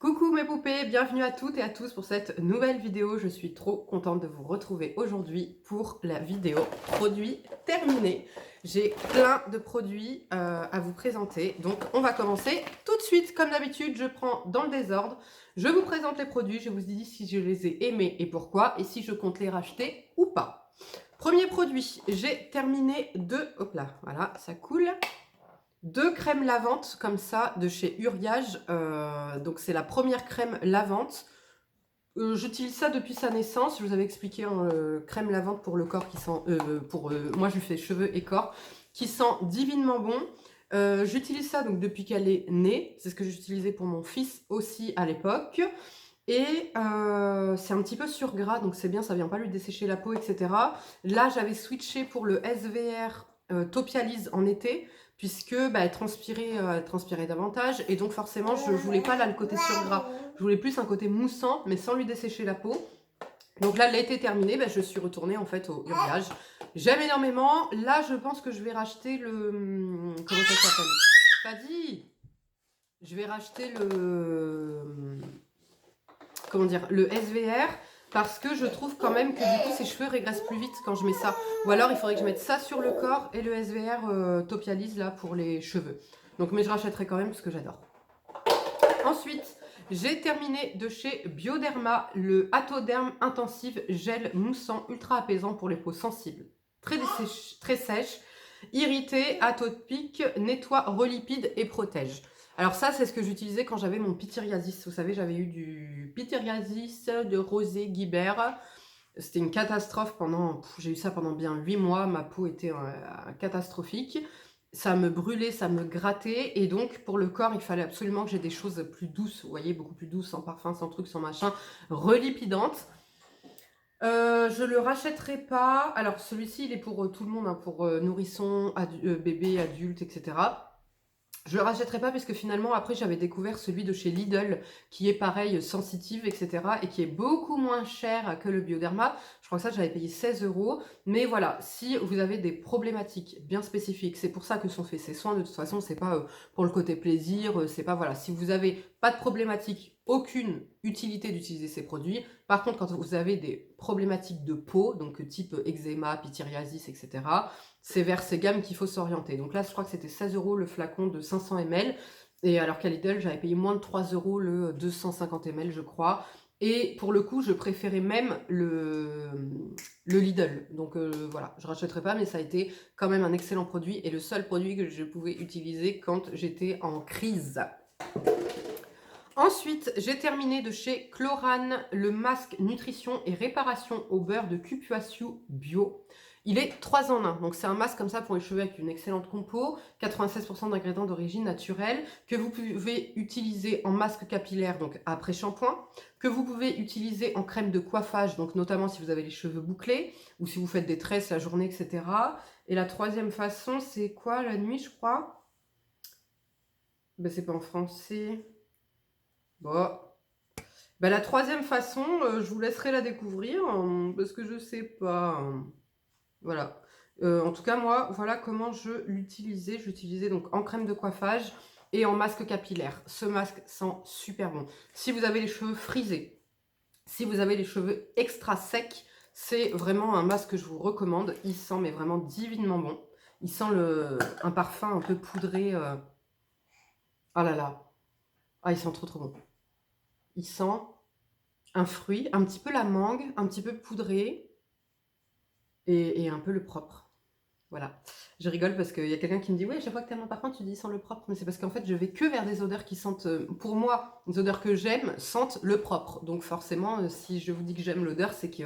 Coucou mes poupées, bienvenue à toutes et à tous pour cette nouvelle vidéo. Je suis trop contente de vous retrouver aujourd'hui pour la vidéo produits terminés. J'ai plein de produits à vous présenter, donc on va commencer tout de suite. Comme d'habitude, je prends dans le désordre, je vous présente les produits, je vous dis si je les ai aimés et pourquoi, et si je compte les racheter ou pas. Premier produit, j'ai terminé deux, hop là, voilà, ça coule. Deux crèmes lavantes comme ça de chez Uriage. Donc c'est la première crème lavante. J'utilise ça depuis sa naissance. Je vous avais expliqué crème lavante pour le corps qui sent moi je fais cheveux et corps qui sent divinement bon. J'utilise ça donc depuis qu'elle est née. C'est ce que j'utilisais pour mon fils aussi à l'époque. Et c'est un petit peu sur gras, donc c'est bien, ça vient pas lui dessécher la peau, etc. Là, j'avais switché pour le SVR Topialise en été, puisque bah, elle transpirait davantage, et donc forcément, je voulais pas là le côté sur gras. Je voulais plus un côté moussant, mais sans lui dessécher la peau. Donc là, l'été terminé, bah, je suis retournée en fait au Uriage. J'aime énormément. Là, je pense que je vais racheter le... Comment ça s'appelle? Pas dit. Je vais racheter comment dire, le SVR, parce que je trouve quand même que du coup ses cheveux régressent plus vite quand je mets ça. Ou alors il faudrait que je mette ça sur le corps et le SVR Topialise là pour les cheveux. Donc mais je rachèterai quand même parce que j'adore. Ensuite, j'ai terminé de chez Bioderma le Atoderm Intensive Gel Moussant Ultra Apaisant pour les peaux sensibles. Très sèche, irritée, atopique, nettoie, relipide et protège. Alors ça, c'est ce que j'utilisais quand j'avais mon pityriasis. Vous savez, j'avais eu du pityriasis de Rosé Guibert. C'était une catastrophe j'ai eu ça pendant bien 8 mois. Ma peau était catastrophique. Ça me brûlait, ça me grattait. Et donc, pour le corps, il fallait absolument que j'ai des choses plus douces. Vous voyez, beaucoup plus douces, sans parfum, sans truc, sans machin. Relipidantes. Je le rachèterai pas. Alors, celui-ci, il est pour tout le monde, hein, pour nourrissons, bébés, adultes, etc. Je le rachèterai pas parce que finalement après j'avais découvert celui de chez Lidl qui est pareil sensitive, etc. et qui est beaucoup moins cher que le Bioderma. Je crois que ça j'avais payé 16 €. Mais voilà, si vous avez des problématiques bien spécifiques, c'est pour ça que sont faits ces soins. De toute façon, c'est pas pour le côté plaisir, c'est pas voilà. Si vous avez pas de problématique, aucune utilité d'utiliser ces produits. Par contre, quand vous avez des problématiques de peau, donc type eczéma, pityriasis, etc., c'est vers ces gammes qu'il faut s'orienter. Donc là, je crois que c'était 16 € le flacon de 500 ml. Et alors qu'à Lidl, j'avais payé moins de 3 € le 250 ml, je crois. Et pour le coup, je préférais même le Lidl. Donc voilà, je ne rachèterai pas, mais ça a été quand même un excellent produit et le seul produit que je pouvais utiliser quand j'étais en crise. Ensuite, j'ai terminé de chez Chlorane le masque nutrition et réparation au beurre de Cupuaçu bio. Il est 3 en 1, donc c'est un masque comme ça pour les cheveux avec une excellente compo, 96% d'ingrédients d'origine naturelle, que vous pouvez utiliser en masque capillaire, donc après shampoing, que vous pouvez utiliser en crème de coiffage, donc notamment si vous avez les cheveux bouclés, ou si vous faites des tresses la journée, etc. Et la troisième façon, c'est quoi, la nuit, je crois? Ben, c'est pas en français. Bon. Ben, la troisième façon, je vous laisserai la découvrir, parce que je sais pas. Voilà. En tout cas, moi, voilà comment je l'utilisais. J'utilisais donc en crème de coiffage et en masque capillaire. Ce masque sent super bon. Si vous avez les cheveux frisés, si vous avez les cheveux extra secs, c'est vraiment un masque que je vous recommande. Il sent mais vraiment divinement bon. Il sent un parfum un peu poudré. Ah là là. Ah, il sent trop trop bon. Il sent un fruit, un petit peu la mangue, un petit peu poudré et un peu le propre. Voilà. Je rigole parce qu'il y a quelqu'un qui me dit « Ouais, chaque fois que tu aimes un parfum, tu dis sans le propre. » Mais c'est parce qu'en fait, je vais que vers des odeurs qui sentent, pour moi, les odeurs que j'aime sentent le propre. Donc forcément, si je vous dis que j'aime l'odeur, c'est que,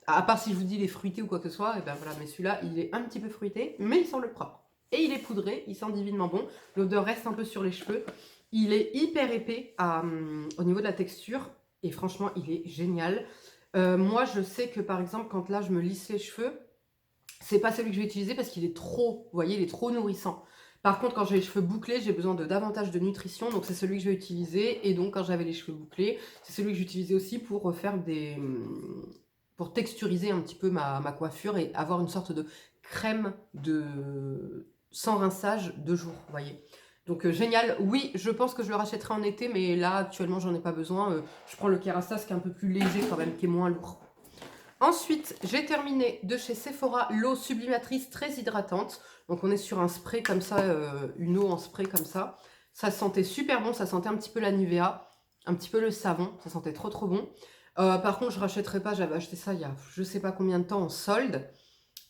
à part si je vous dis il est fruité ou quoi que ce soit, et ben voilà, mais celui-là, il est un petit peu fruité, mais il sent le propre. Et il est poudré, il sent divinement bon. L'odeur reste un peu sur les cheveux. Il est hyper épais au niveau de la texture. Et franchement, il est génial. Moi, je sais que par exemple, quand là, je me lisse les cheveux, c'est pas celui que je vais utiliser parce qu'il est trop, vous voyez, il est trop nourrissant. Par contre, quand j'ai les cheveux bouclés, j'ai besoin de davantage de nutrition, donc c'est celui que je vais utiliser. Et donc, quand j'avais les cheveux bouclés, c'est celui que j'utilisais aussi pour faire pour texturiser un petit peu ma coiffure et avoir une sorte de crème sans rinçage de jour, vous voyez. Donc génial, oui, je pense que je le rachèterai en été, mais là, actuellement, j'en ai pas besoin. Je prends le Kerastase qui est un peu plus léger quand même, qui est moins lourd. Ensuite, j'ai terminé de chez Sephora l'eau sublimatrice très hydratante. Donc on est sur un spray comme ça, une eau en spray comme ça. Ça sentait super bon, ça sentait un petit peu la Nivea, un petit peu le savon, ça sentait trop trop bon. Par contre, je rachèterai pas, j'avais acheté ça il y a je sais pas combien de temps en solde.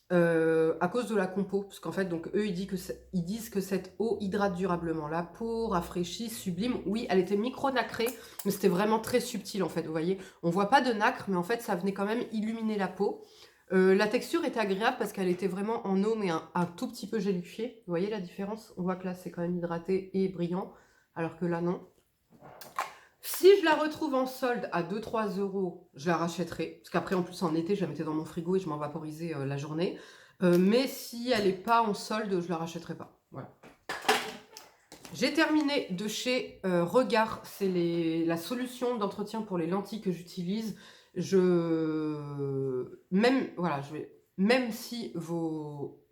À cause de la compo, parce qu'en fait, donc eux, ils disent que cette eau hydrate durablement la peau, rafraîchit, sublime. Oui, elle était micro-nacrée, mais c'était vraiment très subtil, en fait, vous voyez. On voit pas de nacre, mais en fait, ça venait quand même illuminer la peau. La texture était agréable parce qu'elle était vraiment en eau, mais un tout petit peu gélifiée. Vous voyez la différence? On voit que là, c'est quand même hydraté et brillant, alors que là, non. Si je la retrouve en solde à 2-3 euros, je la rachèterai. Parce qu'après, en plus, en été, je la mettais dans mon frigo et je m'en vaporisais la journée. Mais si elle n'est pas en solde, je la rachèterai pas. Voilà. J'ai terminé de chez Regard. C'est la solution d'entretien pour les lentilles que j'utilise. Même si vos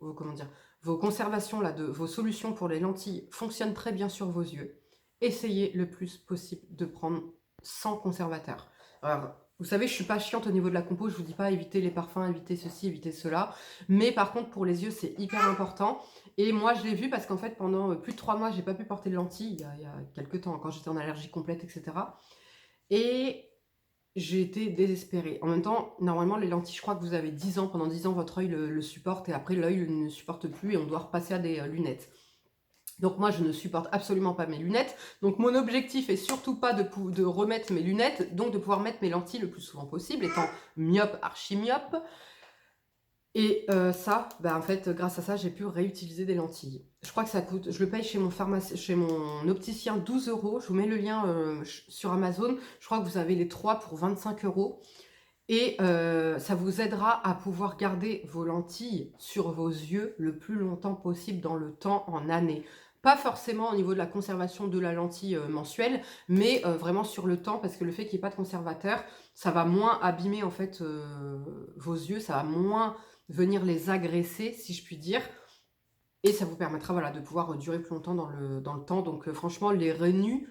conservations, vos solutions pour les lentilles fonctionnent très bien sur vos yeux, essayez le plus possible de prendre sans conservateur. Alors, vous savez, je suis pas chiante au niveau de la compo, je vous dis pas éviter les parfums, éviter ceci, éviter cela. Mais par contre, pour les yeux, c'est hyper important. Et moi, je l'ai vu parce qu'en fait, pendant plus de 3 mois, j'ai pas pu porter de lentilles, il y a quelques temps, quand j'étais en allergie complète, etc. Et j'ai été désespérée. En même temps, normalement, les lentilles, je crois que vous avez 10 ans. Pendant 10 ans, votre œil le supporte et après, l'œil ne supporte plus et on doit repasser à des lunettes. Donc moi, je ne supporte absolument pas mes lunettes. Donc mon objectif est surtout pas de remettre mes lunettes, donc de pouvoir mettre mes lentilles le plus souvent possible, étant myope, archi-myope. Et ça, en fait, grâce à ça, j'ai pu réutiliser des lentilles. Je crois que ça coûte, je le paye chez mon opticien 12 euros. Je vous mets le lien sur Amazon. Je crois que vous avez les 3 pour 25 euros. Et ça vous aidera à pouvoir garder vos lentilles sur vos yeux le plus longtemps possible dans le temps, en années. Pas forcément au niveau de la conservation de la lentille mensuelle, mais vraiment sur le temps, parce que le fait qu'il n'y ait pas de conservateur, ça va moins abîmer en fait vos yeux, ça va moins venir les agresser, si je puis dire. Et ça vous permettra voilà, de pouvoir durer plus longtemps dans le temps. Donc franchement, les renus,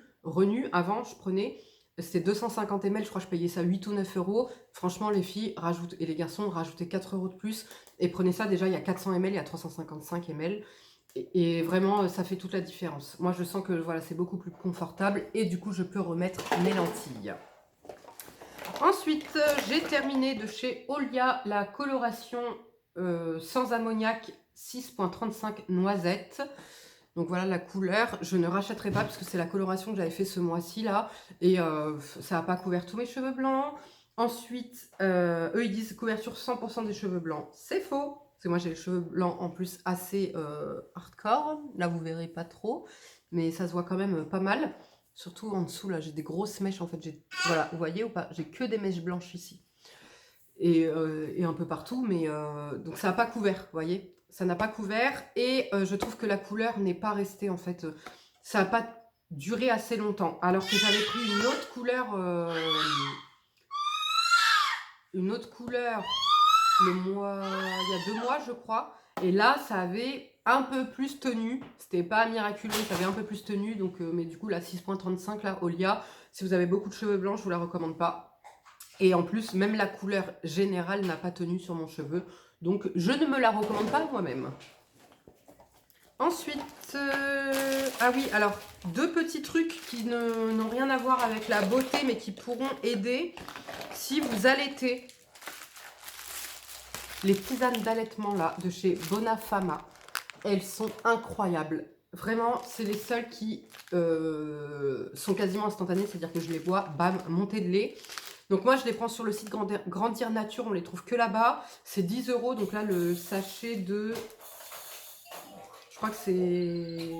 avant, je prenais... C'était 250 ml, je crois que je payais ça 8 ou 9 euros. Franchement, les filles rajoutent, et les garçons rajoutaient 4 euros de plus. Et prenez ça, déjà, il y a 400 ml, il y a 355 ml. Et vraiment, ça fait toute la différence. Moi, je sens que voilà, c'est beaucoup plus confortable. Et du coup, je peux remettre mes lentilles. Ensuite, j'ai terminé de chez Olia la coloration sans ammoniac 6.35 noisette. Donc voilà la couleur. Je ne rachèterai pas parce que c'est la coloration que j'avais fait ce mois-ci là. Et ça n'a pas couvert tous mes cheveux blancs. Ensuite, eux ils disent couverture 100% des cheveux blancs. C'est faux. Parce que moi j'ai les cheveux blancs en plus assez hardcore. Là vous verrez pas trop. Mais ça se voit quand même pas mal. Surtout en dessous là j'ai des grosses mèches en fait. Voilà, vous voyez ou pas? J'ai que des mèches blanches ici. Et un peu partout. Mais donc ça n'a pas couvert, vous voyez? Ça n'a pas couvert et je trouve que la couleur n'est pas restée en fait. Ça n'a pas duré assez longtemps. Alors que j'avais pris une autre couleur il y a 2 mois je crois. Et là ça avait un peu plus tenu. C'était pas miraculeux, ça avait un peu plus tenu. Donc, mais du coup la 6.35 là, Olia, si vous avez beaucoup de cheveux blancs, je vous la recommande pas. Et en plus, même la couleur générale n'a pas tenu sur mon cheveu. Donc, je ne me la recommande pas moi-même. Ensuite, ah oui, alors, 2 petits trucs qui n'ont rien à voir avec la beauté, mais qui pourront aider si vous allaitez. Les tisanes d'allaitement, là, de chez Bonafama, elles sont incroyables. Vraiment, c'est les seules qui sont quasiment instantanées, c'est-à-dire que je les bois, bam, montée de lait. Donc moi, je les prends sur le site Grandir Nature, on les trouve que là-bas. C'est 10 euros, donc là, le sachet de... Je crois que c'est...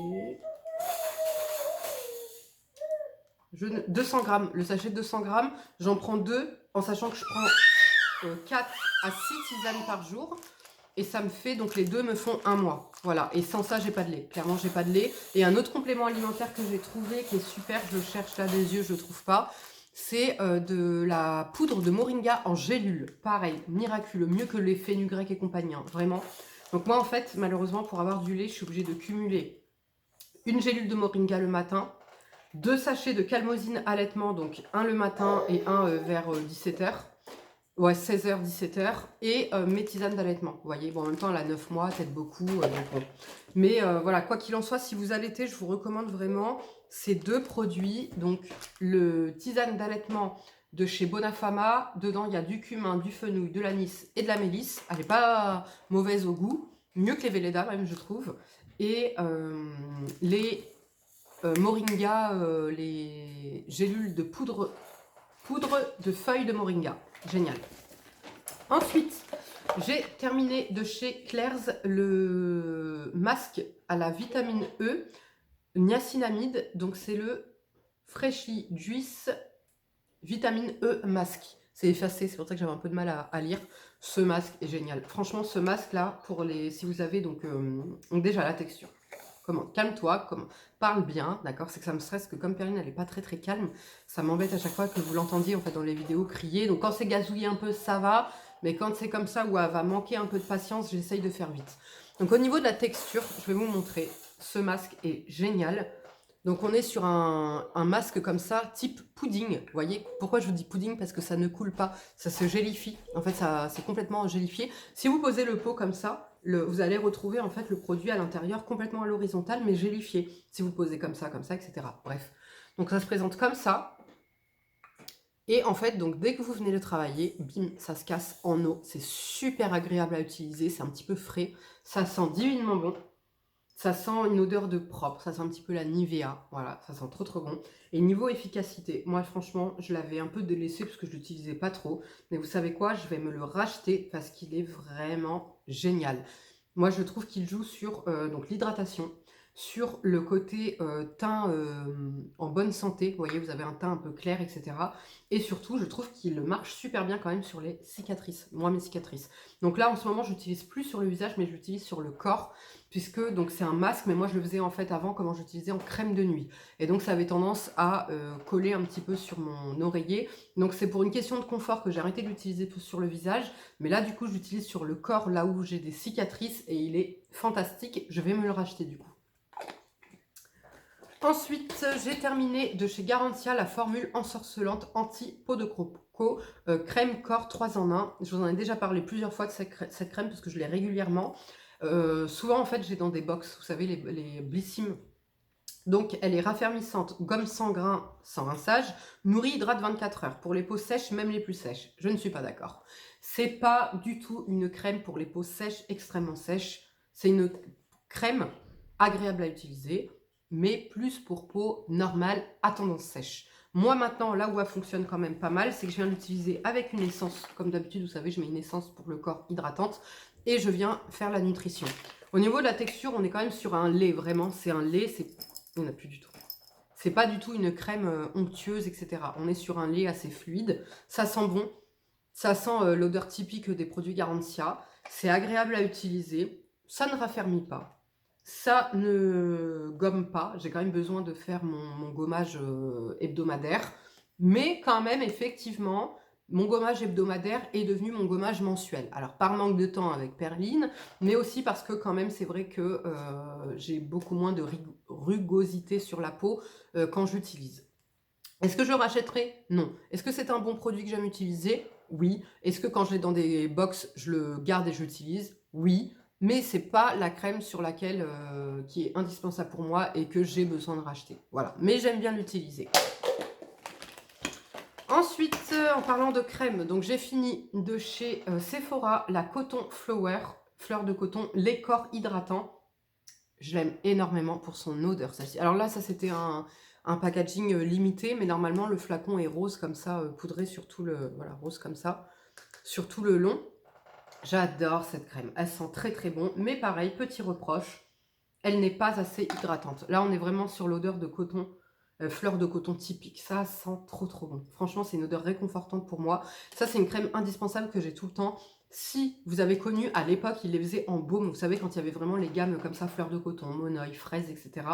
200 grammes, le sachet de 200 grammes. J'en prends 2, en sachant que je prends 4 à 6 tisanes par jour. Et ça me fait, donc les 2 me font 1 mois. Voilà, et sans ça, j'ai pas de lait. Clairement, j'ai pas de lait. Et un autre complément alimentaire que j'ai trouvé, qui est super, je le cherche là des yeux, je le trouve pas. C'est de la poudre de moringa en gélule. Pareil, miraculeux, mieux que les fenugrec et compagnie, hein, vraiment. Donc moi, en fait, malheureusement, pour avoir du lait, je suis obligée de cumuler une gélule de moringa le matin, 2 sachets de calmosine allaitement, donc un le matin et un vers 17h. Ouais, 16h, 17h. Et mes tisanes d'allaitement. Vous voyez, bon, en même temps, elle a 9 mois, peut-être beaucoup. Donc bon. Mais voilà, quoi qu'il en soit, si vous allaitez, je vous recommande vraiment ces 2 produits. Donc, le tisane d'allaitement de chez Bonafama. Dedans, il y a du cumin, du fenouil, de l'anis et de la mélisse. Elle n'est pas mauvaise au goût. Mieux que les Velleda, même, je trouve. Et les moringa, les gélules de poudre de feuilles de moringa. Génial. Ensuite, j'ai terminé de chez Claire's le masque à la vitamine E, niacinamide. Donc, c'est le Freshly Juice Vitamine E Masque. C'est effacé, c'est pour ça que j'avais un peu de mal à lire. Ce masque est génial. Franchement, ce masque-là, pour les, si vous avez donc déjà la texture. Comment? Calme-toi, parle bien, d'accord? C'est que ça me stresse que comme Perrine, elle n'est pas très très calme, ça m'embête à chaque fois que vous l'entendiez en fait dans les vidéos crier. Donc quand c'est gazouillé un peu, ça va, mais quand c'est comme ça où elle va manquer un peu de patience, j'essaye de faire vite. Donc au niveau de la texture, je vais vous montrer. Ce masque est génial. Donc on est sur un masque comme ça, type pudding. Vous voyez, pourquoi je vous dis pudding? Parce que ça ne coule pas, ça se gélifie. En fait, ça c'est complètement gélifié. Si vous posez le pot comme ça, vous allez retrouver en fait le produit à l'intérieur complètement à l'horizontale, mais gélifié. Si vous posez comme ça, etc. Bref. Donc ça se présente comme ça. Et en fait, donc dès que vous venez le travailler, bim, ça se casse en eau. C'est super agréable à utiliser, c'est un petit peu frais. Ça sent divinement bon. Ça sent une odeur de propre, ça sent un petit peu la Nivea, voilà, ça sent trop trop bon. Et niveau efficacité, moi franchement, je l'avais un peu délaissé parce que je l'utilisais pas trop. Mais vous savez quoi, je vais me le racheter parce qu'il est vraiment génial. Moi je trouve qu'il joue sur donc l'hydratation, sur le côté teint en bonne santé. Vous voyez, vous avez un teint un peu clair, etc. Et surtout, je trouve qu'il marche super bien quand même sur les cicatrices, moi mes cicatrices. Donc là, en ce moment, je l'utilise plus sur le visage, mais je l'utilise sur le corps, puisque donc c'est un masque, mais moi je le faisais en fait avant, comment j'utilisais en crème de nuit. Et donc ça avait tendance à coller un petit peu sur mon oreiller. Donc c'est pour une question de confort que j'ai arrêté de l'utiliser tout sur le visage. Mais là, du coup, je l'utilise sur le corps, là où j'ai des cicatrices, et il est fantastique. Je vais me le racheter du coup. Ensuite, j'ai terminé de chez Garantia la formule ensorcelante anti-peau de croco, crème corps 3 en 1. Je vous en ai déjà parlé plusieurs fois de cette crème parce que je l'ai régulièrement. Souvent, en fait, j'ai dans des box, vous savez, les Blissim. Donc, elle est raffermissante, gomme sans grain, sans rinçage, nourrit, hydrate 24 heures. Pour les peaux sèches, même les plus sèches. Je ne suis pas d'accord. C'est pas du tout une crème pour les peaux sèches, extrêmement sèches. C'est une crème agréable à utiliser, mais plus pour peau normale à tendance sèche. Moi maintenant, là où elle fonctionne quand même pas mal, c'est que je viens l'utiliser avec une essence. Comme d'habitude, vous savez, je mets une essence pour le corps hydratante et je viens faire la nutrition. Au niveau de la texture, on est quand même sur un lait, vraiment. C'est un lait, on n'a plus du tout. C'est pas du tout une crème onctueuse, etc. On est sur un lait assez fluide. Ça sent bon. Ça sent l'odeur typique des produits Garantia. C'est agréable à utiliser. Ça ne raffermit pas. Ça ne gomme pas. J'ai quand même besoin de faire mon gommage hebdomadaire. Mais quand même, effectivement, mon gommage hebdomadaire est devenu mon gommage mensuel. Alors, par manque de temps avec Perrine, mais aussi parce que quand même, c'est vrai que j'ai beaucoup moins de rugosité sur la peau quand j'utilise. Est-ce que je le rachèterai? Non. Est-ce que c'est un bon produit que j'aime utiliser? Oui. Est-ce que quand je l'ai dans des box, je le garde et je l'utilise? Oui. Mais c'est pas la crème sur laquelle qui est indispensable pour moi et que j'ai besoin de racheter. Voilà. Mais j'aime bien l'utiliser. Ensuite, en parlant de crème, donc j'ai fini de chez Sephora la Coton Flower, fleur de coton, lait corps hydratant. Je l'aime énormément pour son odeur, celle-ci. Alors là, ça c'était un packaging limité, mais normalement le flacon est rose comme ça, poudré sur tout le, voilà, rose comme ça, sur tout le long. J'adore cette crème, elle sent très très bon, mais pareil, petit reproche, elle n'est pas assez hydratante. Là, on est vraiment sur l'odeur de coton, fleur de coton typique. Ça sent trop trop bon. Franchement, c'est une odeur réconfortante pour moi. Ça, c'est une crème indispensable que j'ai tout le temps. Si vous avez connu, à l'époque, ils les faisaient en baume. Vous savez, quand il y avait vraiment les gammes comme ça, fleur de coton, monoeil, fraise, etc.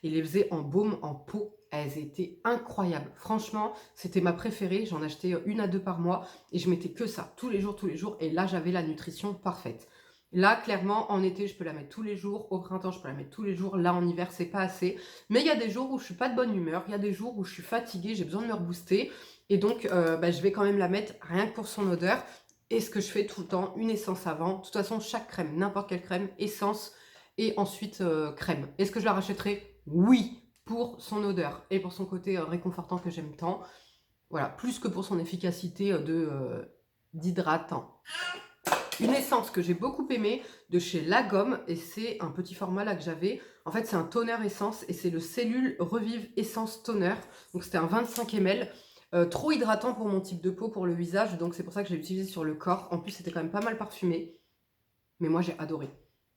Ils les faisaient en baume, en pot. Elles étaient incroyables. Franchement, c'était ma préférée. J'en achetais 1 à 2 par mois et je mettais que ça tous les jours. Et là, j'avais la nutrition parfaite. Là, clairement, en été, je peux la mettre tous les jours. Au printemps, je peux la mettre tous les jours. Là, en hiver, c'est pas assez. Mais il y a des jours où je suis pas de bonne humeur. Il y a des jours où je suis fatiguée, j'ai besoin de me rebooster. Et donc, je vais quand même la mettre rien que pour son odeur. Et ce que je fais tout le temps, une essence avant. De toute façon, chaque crème, n'importe quelle crème, essence et ensuite crème. Est-ce que je la rachèterai? Oui, pour son odeur et pour son côté réconfortant que j'aime tant. Voilà, plus que pour son efficacité d'hydratant. Une essence que j'ai beaucoup aimée de chez Lagom, et c'est un petit format là que j'avais. En fait, c'est un toner essence et c'est le Cellule Revive Essence Toner. Donc c'était un 25 ml. Trop hydratant pour mon type de peau, pour le visage, donc c'est pour ça que je l'ai utilisé sur le corps. En plus, c'était quand même pas mal parfumé. Mais moi, j'ai adoré.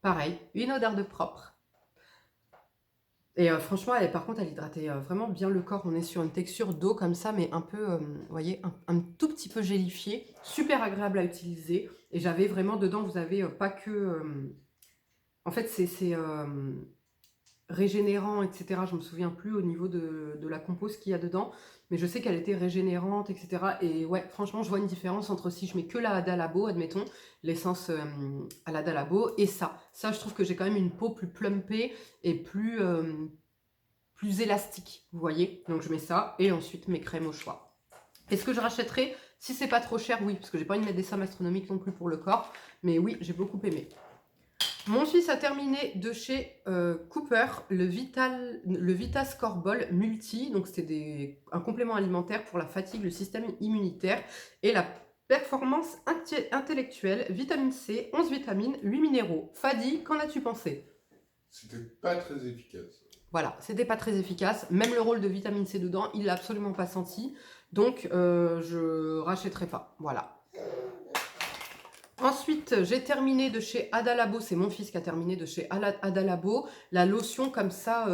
Pareil, une odeur de propre. Et franchement, par contre, elle hydratait vraiment bien le corps. On est sur une texture d'eau comme ça, mais un peu, vous voyez, un tout petit peu gélifié. Super agréable à utiliser. Et j'avais vraiment dedans, vous avez pas que... en fait, c'est régénérant, etc. Je me souviens plus au niveau de la compo ce qu'il y a dedans. Mais je sais qu'elle était régénérante, etc. Et ouais, franchement, je vois une différence entre si je mets que la Hada Labo, admettons, l'essence à la Hada Labo, et ça. Ça, je trouve que j'ai quand même une peau plus plumpée et plus élastique, vous voyez. Donc je mets ça, et ensuite mes crèmes au choix. Est-ce que je rachèterai? Si c'est pas trop cher, oui, parce que j'ai pas envie de mettre des sommes astronomiques non plus pour le corps. Mais oui, j'ai beaucoup aimé. Mon fils a terminé de chez Cooper le Vita Score Ball Multi. Donc c'était un complément alimentaire pour la fatigue, le système immunitaire et la performance intellectuelle. Vitamine C, 11 vitamines, 8 minéraux. Fadi, qu'en as-tu pensé? C'était pas très efficace. Voilà, c'était pas très efficace. Même le rôle de vitamine C dedans, il l'a absolument pas senti. Donc, je rachèterai pas. Voilà. Ensuite, j'ai terminé de chez Hada Labo. C'est mon fils qui a terminé de chez Hada Labo. La lotion comme ça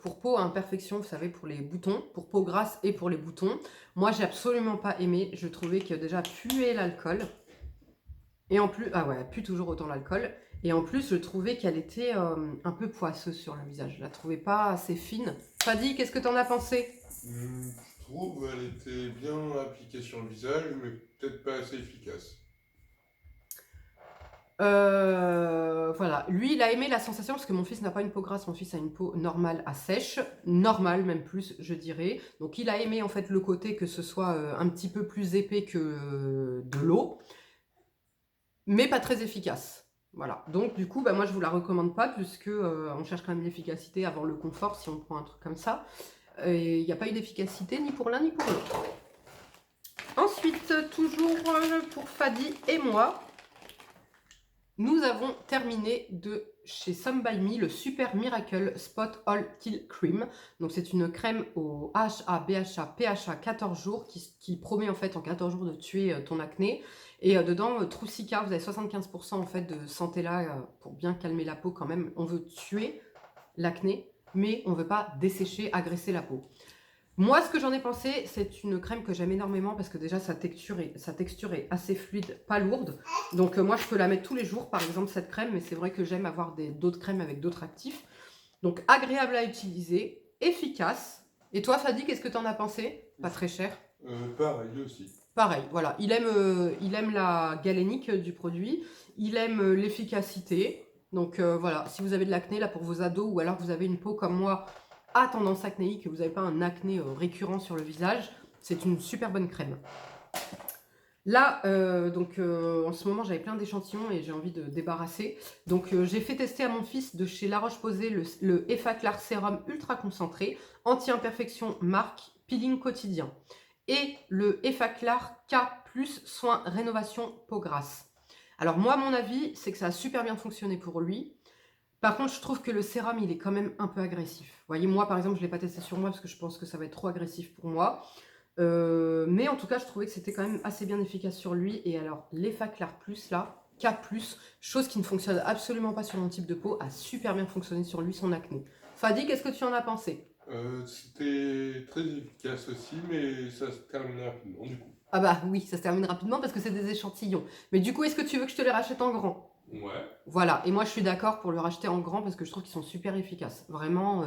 pour peau à imperfection, vous savez, pour les boutons, pour peau grasse et pour les boutons. Moi, j'ai absolument pas aimé. Je trouvais que déjà puait l'alcool. Et en plus, ah ouais, elle pue toujours autant l'alcool. Et en plus, je trouvais qu'elle était un peu poisseuse sur le visage. Je la trouvais pas assez fine. Fadi, qu'est-ce que t'en as pensé? Je trouve qu'elle était bien appliquée sur le visage, mais peut-être pas assez efficace. Voilà, lui il a aimé la sensation parce que mon fils n'a pas une peau grasse, mon fils a une peau normale à sèche, normale même plus je dirais. Donc il a aimé en fait le côté que ce soit un petit peu plus épais que de l'eau, mais pas très efficace. Voilà, donc du coup moi je vous la recommande pas puisque on cherche quand même l'efficacité avant le confort si on prend un truc comme ça. Et il n'y a pas eu d'efficacité ni pour l'un ni pour l'autre. Ensuite, toujours pour Fadi et moi, nous avons terminé de chez Some By Me le Super Miracle Spot All Kill Cream. Donc c'est une crème au AHA, BHA, PHA 14 jours qui promet en fait en 14 jours de tuer ton acné. Et dedans, Troussica, vous avez 75% en fait de santé là pour bien calmer la peau quand même. On veut tuer l'acné, mais on ne veut pas dessécher, agresser la peau. Moi, ce que j'en ai pensé, c'est une crème que j'aime énormément parce que déjà, sa texture est assez fluide, pas lourde. Donc, moi, je peux la mettre tous les jours, par exemple, cette crème. Mais c'est vrai que j'aime avoir d'autres crèmes avec d'autres actifs. Donc, agréable à utiliser, efficace. Et toi, Fadi, qu'est-ce que tu en as pensé? Pas très cher. Pareil aussi. Pareil, voilà. Il aime la galénique du produit. Il aime l'efficacité. Donc, voilà. Si vous avez de l'acné, là, pour vos ados, ou alors vous avez une peau comme moi, à tendance acnéique, que vous n'avez pas un acné récurrent sur le visage, c'est une super bonne crème. Là, en ce moment, j'avais plein d'échantillons et j'ai envie de débarrasser. Donc, j'ai fait tester à mon fils de chez La Roche-Posay le Effaclar Sérum Ultra Concentré, anti-imperfection marque, peeling quotidien. Et le Effaclar K+, soin rénovation peau grasse. Alors moi, mon avis, c'est que ça a super bien fonctionné pour lui. Par contre, je trouve que le sérum, il est quand même un peu agressif. Vous voyez, moi, par exemple, je ne l'ai pas testé sur moi parce que je pense que ça va être trop agressif pour moi. Mais en tout cas, je trouvais que c'était quand même assez bien efficace sur lui. Et alors, l'Effaclar Plus, là, K+, chose qui ne fonctionne absolument pas sur mon type de peau, a super bien fonctionné sur lui, son acné. Fadi, qu'est-ce que tu en as pensé? C'était très efficace aussi, mais ça se termine rapidement du coup. Ah bah oui, ça se termine rapidement parce que c'est des échantillons. Mais du coup, est-ce que tu veux que je te les rachète en grand? Ouais. Voilà, et moi je suis d'accord pour le racheter en grand parce que je trouve qu'ils sont super efficaces. Vraiment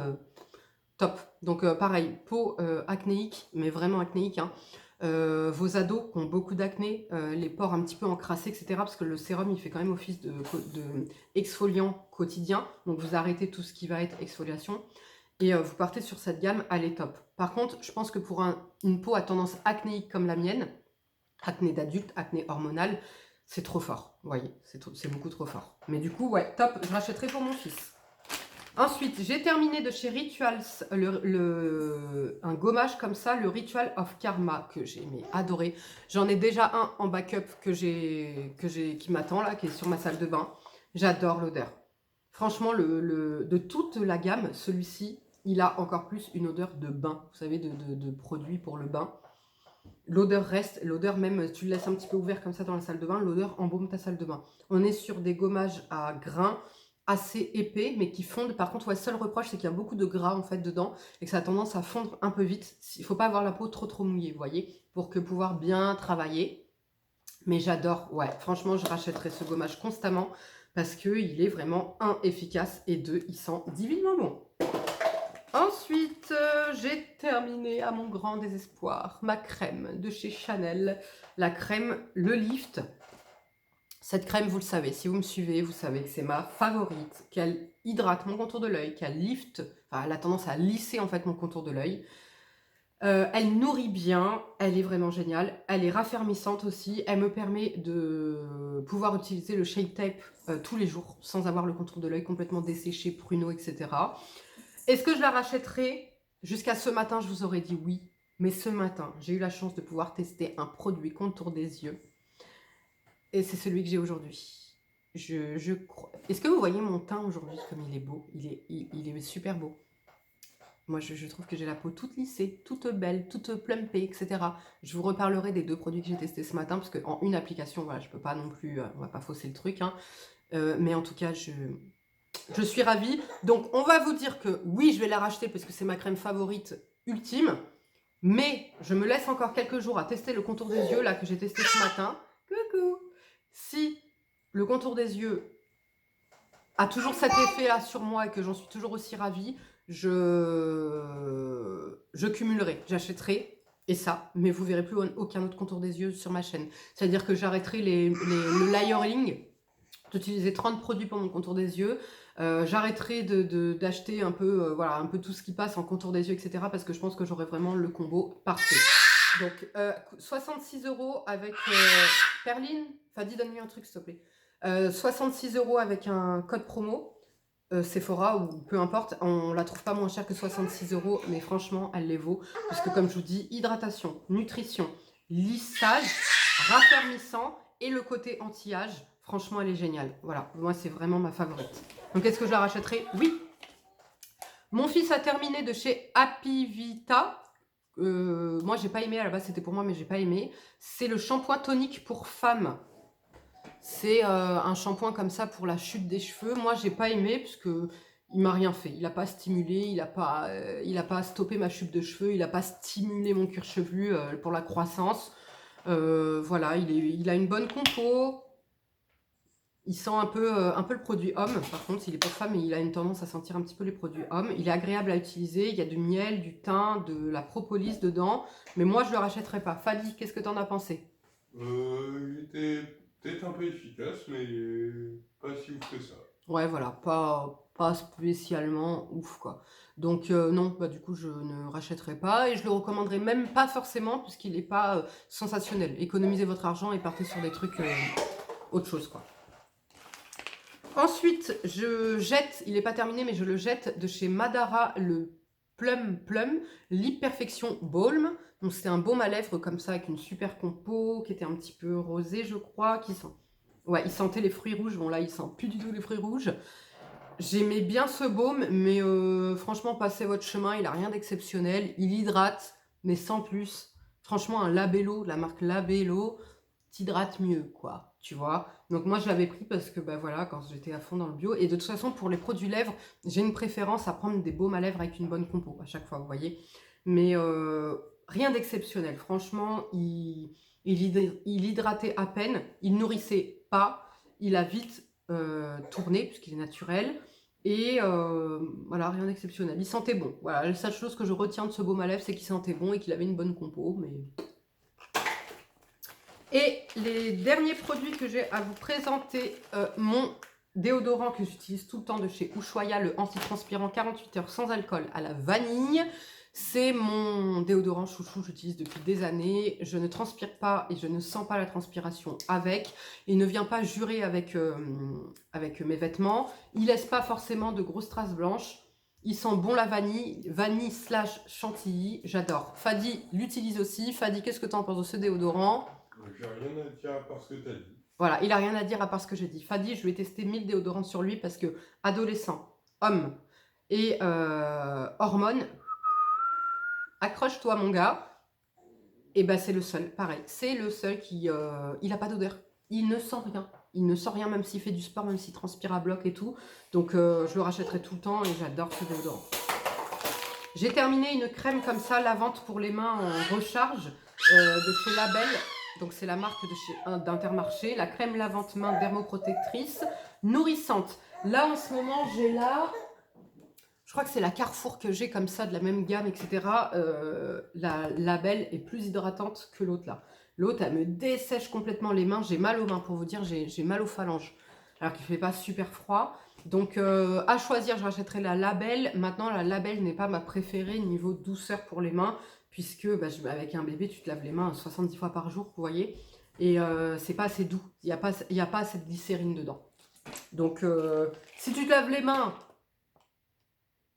top. Donc pareil, peau acnéique, mais vraiment acnéique. Hein. Vos ados qui ont beaucoup d'acné, les pores un petit peu encrassés, etc. Parce que le sérum, il fait quand même office de exfoliant quotidien. Donc vous arrêtez tout ce qui va être exfoliation. Et vous partez sur cette gamme, elle est top. Par contre, je pense que pour une peau à tendance acnéique comme la mienne, acné d'adulte, acné hormonal, c'est trop fort. Vous voyez, c'est beaucoup trop fort. Mais du coup, ouais, top, je rachèterai pour mon fils. Ensuite, j'ai terminé de chez Rituals un gommage comme ça, le Ritual of Karma, que j'ai adoré. J'en ai déjà un en backup qui m'attend là, qui est sur ma salle de bain. J'adore l'odeur. Franchement, de toute la gamme, celui-ci, il a encore plus une odeur de bain. Vous savez, de produit pour le bain. L'odeur reste, l'odeur même, tu le laisses un petit peu ouvert comme ça dans la salle de bain, l'odeur embaume ta salle de bain. On est sur des gommages à grains assez épais, mais qui fondent. Par contre, ouais, seul reproche, c'est qu'il y a beaucoup de gras en fait dedans et que ça a tendance à fondre un peu vite. Il ne faut pas avoir la peau trop mouillée, vous voyez, pour pouvoir bien travailler. Mais j'adore, ouais, franchement, je rachèterai ce gommage constamment parce qu'il est vraiment, un, efficace et deux, il sent divinement bon. Ensuite, j'ai terminé à mon grand désespoir ma crème de chez Chanel, la crème Le Lift. Cette crème, vous le savez, si vous me suivez, vous savez que c'est ma favorite, qu'elle hydrate mon contour de l'œil, qu'elle lift, enfin elle a tendance à lisser en fait mon contour de l'œil. Elle nourrit bien, elle est vraiment géniale, elle est raffermissante aussi, elle me permet de pouvoir utiliser le Shape Tape tous les jours sans avoir le contour de l'œil complètement desséché, pruneau, etc. Est-ce que je la rachèterai? Jusqu'à ce matin, je vous aurais dit oui. Mais ce matin, j'ai eu la chance de pouvoir tester un produit contour des yeux. Et c'est celui que j'ai aujourd'hui. Je crois... Est-ce que vous voyez mon teint aujourd'hui comme il est beau? Il est super beau. Moi, je trouve que j'ai la peau toute lissée, toute belle, toute plumpée, etc. Je vous reparlerai des deux produits que j'ai testés ce matin, parce qu'en une application, voilà, je peux pas non plus... on va pas fausser le truc. Hein. Mais en tout cas, je suis ravie. Donc, on va vous dire que oui, je vais la racheter parce que c'est ma crème favorite ultime. Mais je me laisse encore quelques jours à tester le contour des yeux, là, que j'ai testé ce matin. Coucou! Si le contour des yeux a toujours cet effet-là sur moi et que j'en suis toujours aussi ravie, je cumulerai, j'achèterai. Et ça, mais vous verrez plus aucun autre contour des yeux sur ma chaîne. C'est-à-dire que j'arrêterai le layering, d'utiliser 30 produits pour mon contour des yeux. J'arrêterai d'acheter un peu, voilà, un peu tout ce qui passe en contour des yeux, etc. Parce que je pense que j'aurai vraiment le combo parfait. Donc, 66 € avec Perline. Fadi, donne-lui un truc, s'il te plaît. 66 € avec un code promo. Sephora ou peu importe, on la trouve pas moins chère que 66 €, mais franchement, elle les vaut. Parce que comme je vous dis, hydratation, nutrition, lissage, raffermissant et le côté anti-âge, franchement, elle est géniale. Voilà, moi, c'est vraiment ma favorite. Donc, est-ce que je la rachèterai? Oui. Mon fils a terminé de chez Happy Vita. Moi, j'ai pas aimé. À la base, c'était pour moi, mais j'ai pas aimé. C'est le shampoing tonique pour femmes. C'est un shampoing comme ça pour la chute des cheveux. Moi, j'ai pas aimé parce que il m'a rien fait. Il a pas stimulé, il a pas stoppé ma chute de cheveux, il a pas stimulé mon cuir chevelu pour la croissance. Voilà, il a une bonne compo. Il sent un peu le produit homme. Par contre, il est pour femme et il a une tendance à sentir un petit peu les produits hommes. Il est agréable à utiliser. Il y a du miel, du thym, de la propolis dedans. Mais moi, je le rachèterai pas. Fadi, qu'est-ce que tu en as pensé? Il était peut-être un peu efficace, mais pas si ouf que ça. Ouais, voilà, pas spécialement ouf, quoi. Donc, non, bah, du coup, je ne rachèterai pas et je le recommanderais même pas forcément puisqu'il n'est pas sensationnel. Économisez votre argent et partez sur des trucs autre chose, quoi. Ensuite, je jette, il n'est pas terminé, mais je le jette de chez Madara, le Plum Lip Perfection Balm. Donc, c'était un baume à lèvres comme ça avec une super compo qui était un petit peu rosé, je crois, qui sent... Ouais, il sentait les fruits rouges. Bon, là, il sent plus du tout les fruits rouges. J'aimais bien ce baume, mais franchement, passez votre chemin. Il n'a rien d'exceptionnel. Il hydrate, mais sans plus. Franchement, un Labello, la marque Labello, t'hydrate mieux, quoi. Tu vois. Donc, moi, je l'avais pris parce que, bah voilà, quand j'étais à fond dans le bio. Et de toute façon, pour les produits lèvres, j'ai une préférence à prendre des baumes à lèvres avec une bonne compo à chaque fois, vous voyez. Mais rien d'exceptionnel. Franchement, il hydratait à peine. Il nourrissait pas. Il a vite tourné puisqu'il est naturel. Et voilà, rien d'exceptionnel. Il sentait bon. Voilà, la seule chose que je retiens de ce baume à lèvres, c'est qu'il sentait bon et qu'il avait une bonne compo. Mais Et les derniers produits que j'ai à vous présenter, mon déodorant que j'utilise tout le temps de chez Ushuaïa, le antitranspirant 48 heures sans alcool à la vanille. C'est mon déodorant chouchou, j'utilise depuis des années. Je ne transpire pas et je ne sens pas la transpiration avec. Il ne vient pas jurer avec mes vêtements. Il laisse pas forcément de grosses traces blanches. Il sent bon la vanille, vanille / chantilly, j'adore. Fadi l'utilise aussi. Fadi, qu'est-ce que tu en penses de ce déodorant? J'ai rien à dire à part ce que tu as dit. Voilà, il a rien à dire à part ce que j'ai dit. Fadi, je vais tester 1000 déodorants sur lui parce que adolescent, homme et hormones, accroche-toi mon gars. Et ben c'est le seul, pareil. C'est le seul qui, il a pas d'odeur. Il ne sent rien. Il ne sent rien même s'il fait du sport, même s'il transpire à bloc et tout. Donc je le rachèterai tout le temps et j'adore ce déodorant. J'ai terminé une crème comme ça, lavante pour les mains en recharge de chez Label. Donc c'est la marque d'Intermarché. La crème lavante main dermoprotectrice, nourrissante. Là en ce moment j'ai là, je crois que c'est la Carrefour que j'ai comme ça, de la même gamme, etc. La Label est plus hydratante que l'autre là. L'autre elle me dessèche complètement les mains. J'ai mal aux mains pour vous dire, j'ai mal aux phalanges. Alors qu'il ne fait pas super froid. Donc à choisir, je rachèterai la Label. Maintenant, la Label n'est pas ma préférée niveau douceur pour les mains, puisque avec un bébé, tu te laves les mains 70 fois par jour, vous voyez. Et c'est pas assez doux. Il n'y a pas assez de glycérine dedans. Donc si tu te laves les mains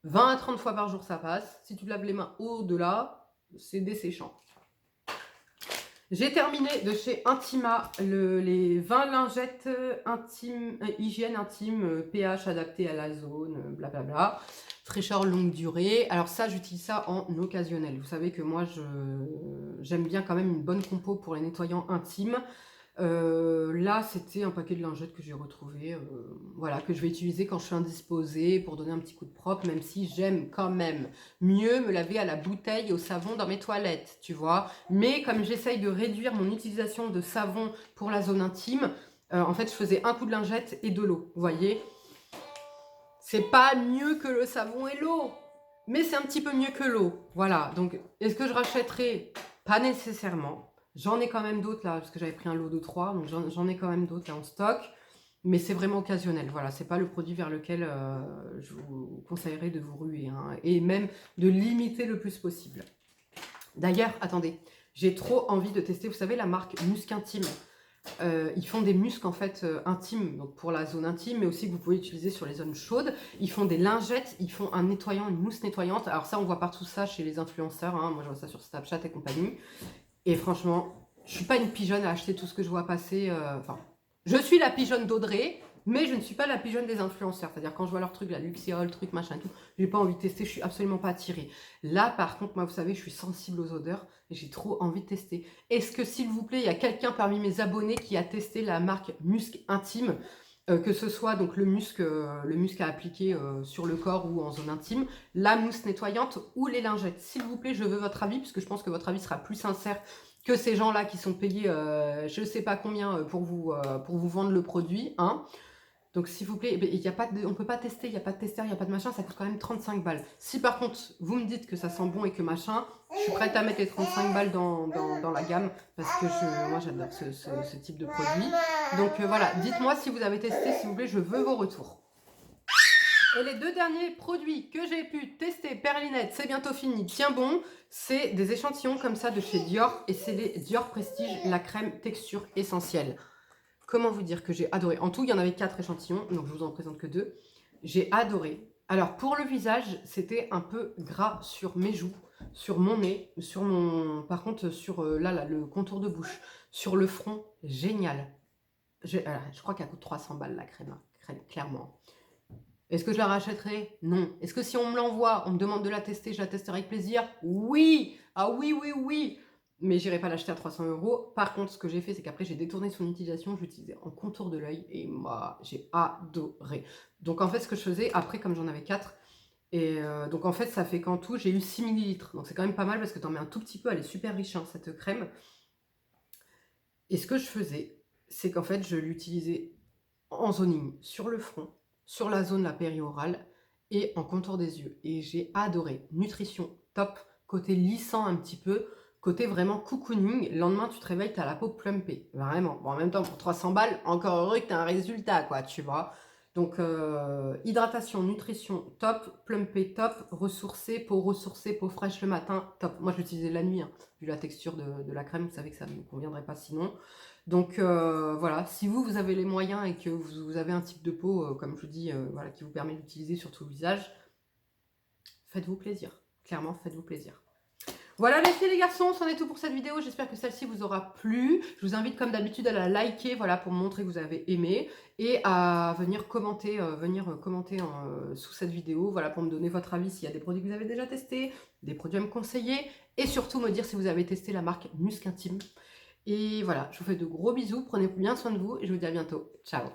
20 à 30 fois par jour, ça passe. Si tu te laves les mains au-delà, c'est desséchant. J'ai terminé de chez Intima les 20 lingettes intime, hygiène intime, pH adapté à la zone, blablabla, fraîcheur longue durée. Alors ça, j'utilise ça en occasionnel. Vous savez que moi, j'aime bien quand même une bonne compo pour les nettoyants intimes. Là, c'était un paquet de lingettes que j'ai retrouvé, voilà, que je vais utiliser quand je suis indisposée pour donner un petit coup de propre, même si j'aime quand même mieux me laver à la bouteille au savon dans mes toilettes, tu vois. Mais comme j'essaye de réduire mon utilisation de savon pour la zone intime, en fait, je faisais un coup de lingette et de l'eau, vous voyez. C'est pas mieux que le savon et l'eau, mais c'est un petit peu mieux que l'eau, voilà. Donc, est-ce que je rachèterai? Pas nécessairement. J'en ai quand même d'autres là, parce que j'avais pris un lot de 3, donc j'en ai quand même d'autres là en stock. Mais c'est vraiment occasionnel, voilà, c'est pas le produit vers lequel je vous conseillerais de vous ruer, hein, et même de limiter le plus possible. D'ailleurs, attendez, j'ai trop envie de tester, vous savez, la marque Musc Intime. Ils font des muscs en fait intimes, donc pour la zone intime, mais aussi que vous pouvez utiliser sur les zones chaudes. Ils font des lingettes, ils font un nettoyant, une mousse nettoyante. Alors ça, on voit partout ça chez les influenceurs, hein. Moi je vois ça sur Snapchat et compagnie. Et franchement, je suis pas une pigeonne à acheter tout ce que je vois passer. Enfin, je suis la pigeonne d'Audrey, mais je ne suis pas la pigeonne des influenceurs. C'est-à-dire quand je vois leur truc, la Luxéol, truc, machin et tout, j'ai pas envie de tester, je suis absolument pas attirée. Là, par contre, moi, vous savez, je suis sensible aux odeurs et j'ai trop envie de tester. Est-ce que, s'il vous plaît, il y a quelqu'un parmi mes abonnés qui a testé la marque Musc Intime, que ce soit donc le musc à appliquer sur le corps ou en zone intime, la mousse nettoyante ou les lingettes? S'il vous plaît, je veux votre avis, puisque je pense que votre avis sera plus sincère que ces gens-là qui sont payés je ne sais pas combien pour vous vendre le produit, hein. Donc s'il vous plaît, on ne peut pas tester, il n'y a pas de testeur, il n'y a pas de machin, ça coûte quand même 35 balles. Si par contre vous me dites que ça sent bon et que machin, je suis prête à mettre les 35 balles dans la gamme, parce que moi j'adore ce type de produit. Donc voilà, dites-moi si vous avez testé, s'il vous plaît, je veux vos retours. Et les deux derniers produits que j'ai pu tester, Perlinette, c'est bientôt fini, tiens bon, c'est des échantillons comme ça de chez Dior, et c'est les Dior Prestige, la crème texture essentielle. Comment vous dire que j'ai adoré? En tout, il y en avait 4 échantillons, donc je vous en présente que 2. J'ai adoré. Alors, pour le visage, c'était un peu gras sur mes joues, sur mon nez, par contre, sur là, le contour de bouche. Sur le front, génial. Je crois qu'elle coûte 300 balles, la crème, clairement. Est-ce que je la rachèterai? Non. Est-ce que si on me l'envoie, on me demande de la tester, je la testerai avec plaisir? Oui. Ah oui, oui, oui. Mais j'irai pas l'acheter à 300 €. Par contre, ce que j'ai fait, c'est qu'après, j'ai détourné son utilisation, je l'utilisais en contour de l'œil et moi, j'ai adoré. Donc en fait, ce que je faisais, après, comme j'en avais 4, et donc en fait, ça fait qu'en tout, j'ai eu 6 ml. Donc c'est quand même pas mal parce que tu en mets un tout petit peu, elle est super riche, hein, cette crème. Et ce que je faisais, c'est qu'en fait, je l'utilisais en zoning sur le front, sur la zone la périorale et en contour des yeux. Et j'ai adoré. Nutrition top, côté lissant un petit peu, Côté vraiment cocooning, le lendemain, tu te réveilles, tu as la peau plumpée. Vraiment. Bon, en même temps, pour 300 balles, encore heureux que tu as un résultat, quoi, tu vois. Donc, hydratation, nutrition, top. Plumpé, top. Ressourcé, peau fraîche le matin, top. Moi, je l'utilisais la nuit, hein. Vu la texture de la crème, vous savez que ça ne me conviendrait pas sinon. Donc, voilà. Si vous avez les moyens et que vous avez un type de peau, comme je vous dis, voilà, qui vous permet d'utiliser sur tout le visage, faites-vous plaisir. Clairement, faites-vous plaisir. Voilà les filles et les garçons, c'en est tout pour cette vidéo. J'espère que celle-ci vous aura plu. Je vous invite comme d'habitude à la liker, voilà, pour me montrer que vous avez aimé. Et à venir commenter, sous cette vidéo, voilà, pour me donner votre avis s'il y a des produits que vous avez déjà testés, des produits à me conseiller. Et surtout me dire si vous avez testé la marque Musc Intime. Et voilà, je vous fais de gros bisous, prenez bien soin de vous et je vous dis à bientôt. Ciao!